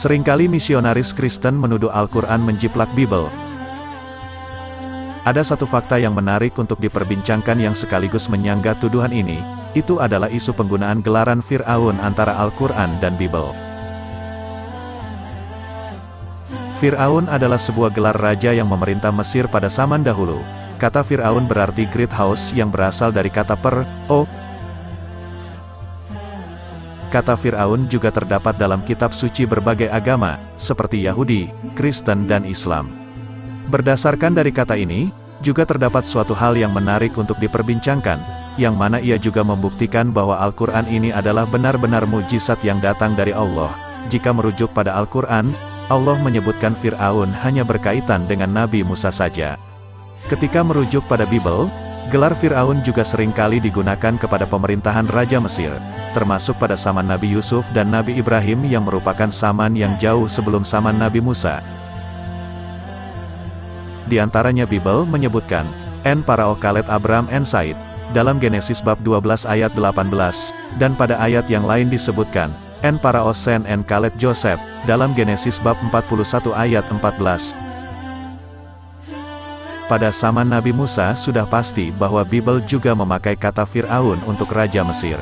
Seringkali misionaris Kristen menuduh Al-Quran menjiplak Bible. Ada satu fakta yang menarik untuk diperbincangkan yang sekaligus menyangga tuduhan ini, itu adalah isu penggunaan gelaran Fir'aun antara Al-Quran dan Bible. Fir'aun adalah sebuah gelar raja yang memerintah Mesir pada zaman dahulu. Kata Fir'aun berarti Great House yang berasal dari kata per-o. Kata Fir'aun juga terdapat dalam kitab suci berbagai agama, seperti Yahudi, Kristen dan Islam. Berdasarkan dari kata ini, juga terdapat suatu hal yang menarik untuk diperbincangkan, yang mana ia juga membuktikan bahwa Al-Quran ini adalah benar-benar mujizat yang datang dari Allah. Jika merujuk pada Al-Quran, Allah menyebutkan Fir'aun hanya berkaitan dengan Nabi Musa saja. Ketika merujuk pada Bible, gelar Fir'aun juga seringkali digunakan kepada pemerintahan Raja Mesir, termasuk pada zaman Nabi Yusuf dan Nabi Ibrahim yang merupakan zaman yang jauh sebelum zaman Nabi Musa. Di antaranya Bible menyebutkan, En Parao Khaled Abram en Said, dalam Genesis bab 12 ayat 18, dan pada ayat yang lain disebutkan, En Parao Sen en Khaled Joseph, dalam Genesis bab 41 ayat 14. Pada zaman Nabi Musa sudah pasti bahwa Bible juga memakai kata Fir'aun untuk Raja Mesir.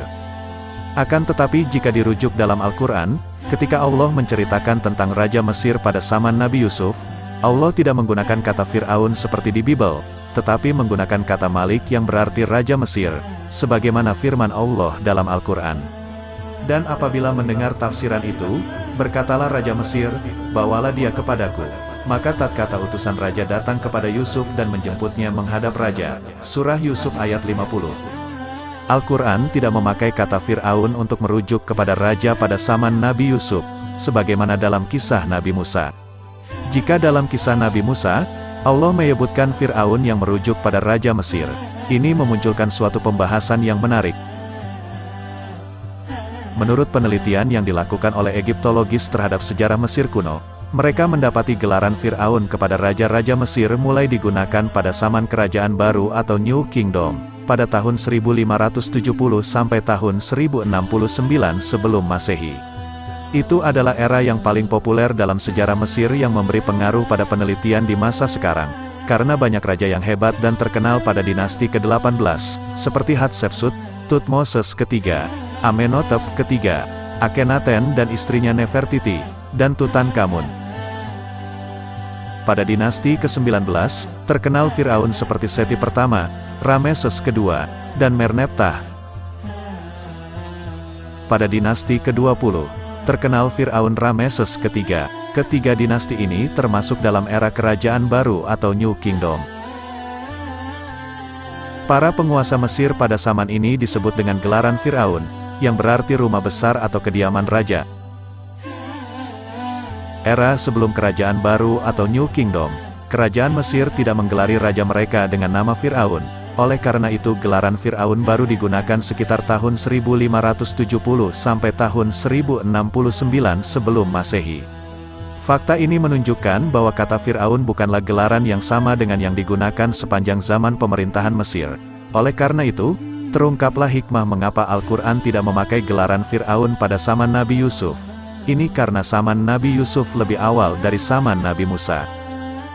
Akan tetapi jika dirujuk dalam Al-Quran, ketika Allah menceritakan tentang Raja Mesir pada zaman Nabi Yusuf, Allah tidak menggunakan kata Fir'aun seperti di Bible, tetapi menggunakan kata Malik yang berarti Raja Mesir, sebagaimana firman Allah dalam Al-Quran. Dan apabila mendengar tafsiran itu, berkatalah Raja Mesir, bawalah dia kepadaku. Maka tatkala utusan raja datang kepada Yusuf dan menjemputnya menghadap raja. Surah Yusuf ayat 50. Al-Quran tidak memakai kata Fir'aun untuk merujuk kepada raja pada zaman Nabi Yusuf, sebagaimana dalam kisah Nabi Musa. Jika dalam kisah Nabi Musa, Allah menyebutkan Fir'aun yang merujuk pada Raja Mesir, ini memunculkan suatu pembahasan yang menarik. Menurut penelitian yang dilakukan oleh Egiptologis terhadap sejarah Mesir kuno, mereka mendapati gelaran Fir'aun kepada raja-raja Mesir mulai digunakan pada zaman Kerajaan Baru atau New Kingdom, pada tahun 1570 sampai tahun 1069 sebelum Masehi. Itu adalah era yang paling populer dalam sejarah Mesir yang memberi pengaruh pada penelitian di masa sekarang, karena banyak raja yang hebat dan terkenal pada dinasti ke-18, seperti Hatshepsut, Thutmoses III, Amenhotep III, Akhenaten dan istrinya Nefertiti, dan Tutankhamun. Pada dinasti ke-19, terkenal Fir'aun seperti Seti I, Rameses II, dan Merneptah. Pada dinasti ke-20, terkenal Fir'aun Rameses III. Ketiga dinasti ini termasuk dalam era Kerajaan Baru atau New Kingdom. Para penguasa Mesir pada zaman ini disebut dengan gelaran Fir'aun, yang berarti rumah besar atau kediaman raja. Era sebelum Kerajaan Baru atau New Kingdom, Kerajaan Mesir tidak menggelari raja mereka dengan nama Fir'aun. Oleh karena itu gelaran Fir'aun baru digunakan sekitar tahun 1570 sampai tahun 1069 sebelum Masehi. Fakta ini menunjukkan bahwa kata Fir'aun bukanlah gelaran yang sama dengan yang digunakan sepanjang zaman pemerintahan Mesir. Oleh karena itu, terungkaplah hikmah mengapa Al-Quran tidak memakai gelaran Fir'aun pada zaman Nabi Yusuf. Ini karena zaman Nabi Yusuf lebih awal dari zaman Nabi Musa.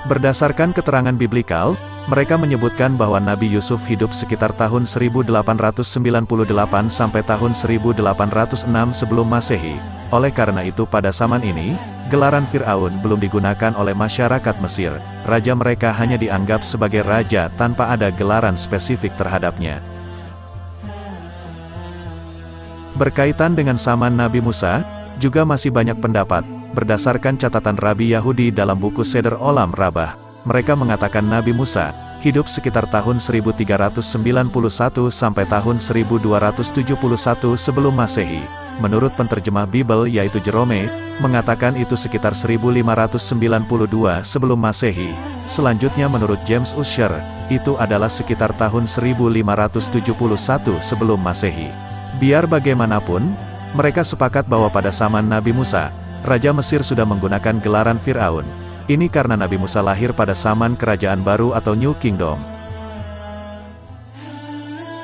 Berdasarkan keterangan biblikal, mereka menyebutkan bahwa Nabi Yusuf hidup sekitar tahun 1898 sampai tahun 1806 sebelum Masehi. Oleh karena itu pada zaman ini, gelaran Fir'aun belum digunakan oleh masyarakat Mesir. Raja mereka hanya dianggap sebagai raja tanpa ada gelaran spesifik terhadapnya. Berkaitan dengan zaman Nabi Musa, juga masih banyak pendapat. Berdasarkan catatan Rabi Yahudi dalam buku Seder Olam Rabbah, mereka mengatakan Nabi Musa hidup sekitar tahun 1391 sampai tahun 1271 sebelum Masehi. Menurut penterjemah Bible yaitu Jerome, mengatakan itu sekitar 1592 sebelum Masehi. Selanjutnya menurut James Ussher, itu adalah sekitar tahun 1571 sebelum Masehi. Biar bagaimanapun, mereka sepakat bahwa pada zaman Nabi Musa, Raja Mesir sudah menggunakan gelaran Fir'aun. Ini karena Nabi Musa lahir pada zaman Kerajaan Baru atau New Kingdom.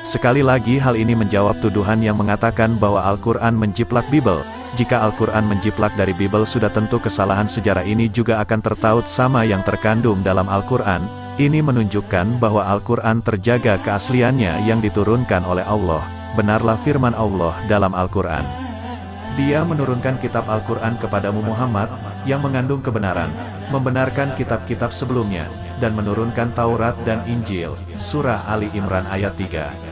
Sekali lagi hal ini menjawab tuduhan yang mengatakan bahwa Al-Quran menjiplak Bible, Jika Al-Quran menjiplak dari Bible sudah tentu kesalahan sejarah ini juga akan tertaut sama yang terkandung dalam Al-Quran. Ini menunjukkan bahwa Al-Quran terjaga keasliannya yang diturunkan oleh Allah. Benarlah firman Allah dalam Al-Quran. Dia menurunkan kitab Al-Quran kepadamu Muhammad, yang mengandung kebenaran, membenarkan kitab-kitab sebelumnya, dan menurunkan Taurat dan Injil. Surah Ali Imran ayat 3.